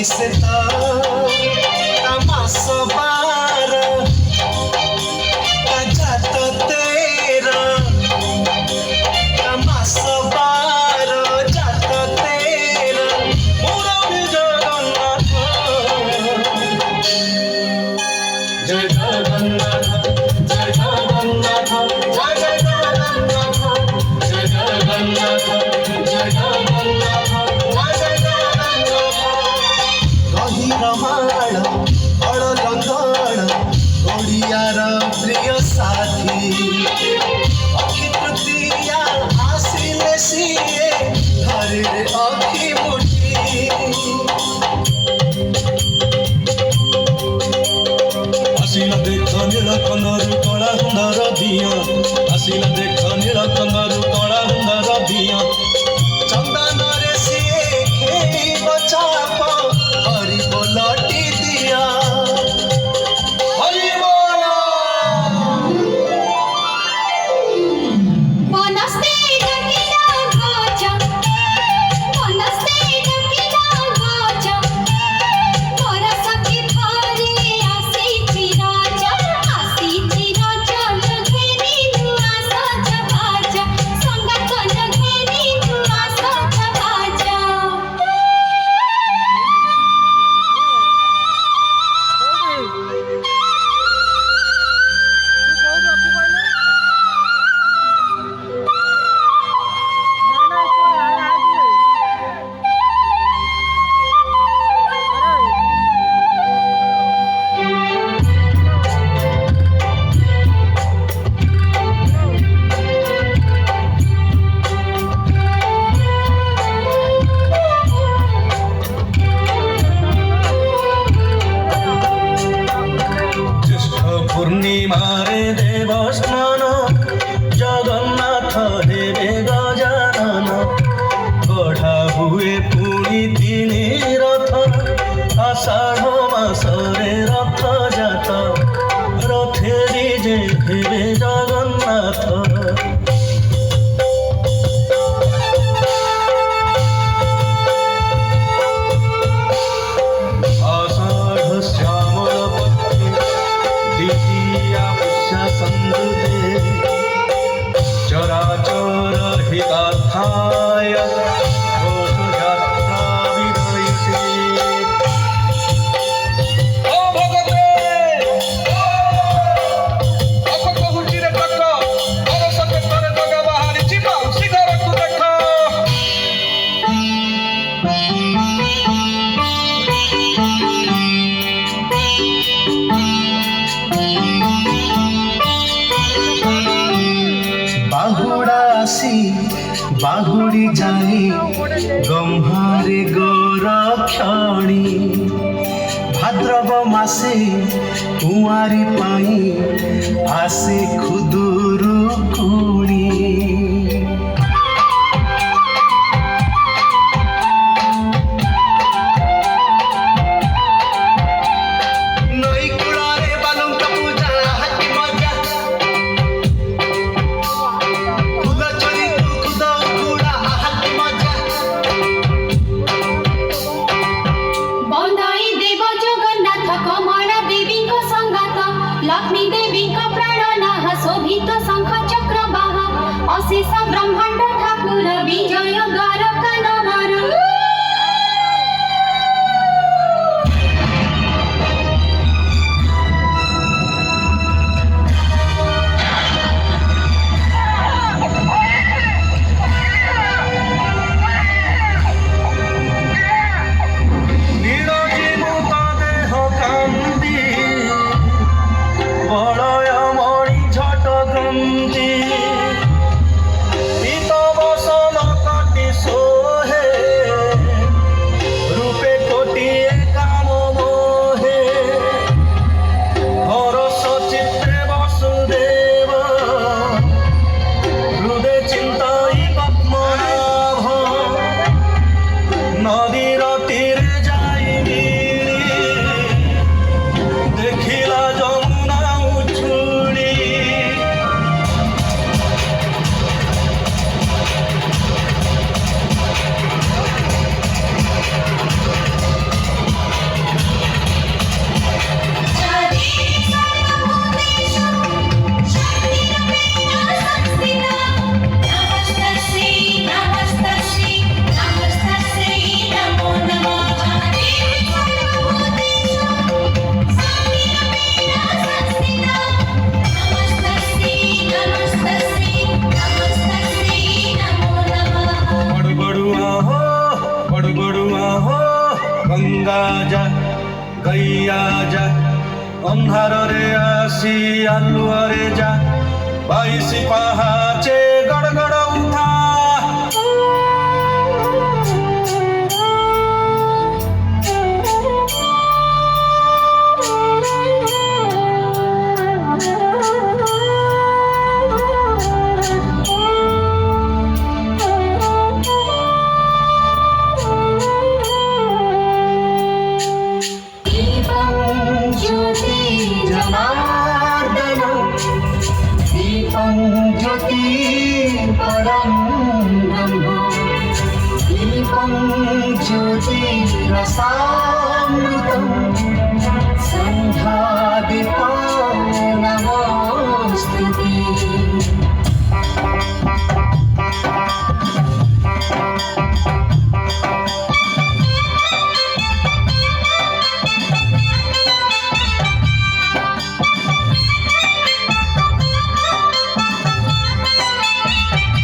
से तमास बार जात तेरा तमास बार जात तेरा मुरली जगन्नाथ जय जगन्नाथ जय जगन्नाथ जय जगन्नाथ जय जगन्नाथ जय जगन्नाथ रमाण बड़ लंगण ओडियार प्रिय साथी अखि तृतीया आसिले सिए धरे अखि मुठी आसिला देख नीलकंदरु कला सुंदर दिया आसिला देख नीलकंदरु कला सुंदर दिया चंदन रे सिए खेली बचाप हरि बोलटी दिया हरि बोल मनस्ते डकिला गोच मनस्ते डकिला गोच मोर सखी थारी आसी चिराज घेरी दुआ सज भाज संगत घेरी दुआ सज भाज पूर्णिमारे देव स्नान जगन्नाथ देवे गजानन गढ़ा हुए पुणी तीन रथ आषाढ़ मासरे रथ जात रथेरी जे देवे जगन्नाथ चराचर हितार्थाय घोषयात्रा विधयते ओ भगते अख कहुचिरे देख अरस क्षेत्रे जग बाहारी जीवा शिखरकु देख बाहुड़ी जाए गम्हारे गोरक्षणी भाद्रव मासे कुंवारी पाई आसे खुदुरुकुणी लक्ष्मी देवी का प्राण नाह शोभित शंख ଗଙ୍ଗା ଯା ଗୈୟା ଯା ଅନ୍ଧାରରେ ଆସି ଆଲୁଅରେ ଯା 22 ପାହାଚେ ଗଡ଼ ଗଡ଼ ଉଠା ज्योति परम ब्रह्म दीपं ज्योति रसामृतं संध्या दीप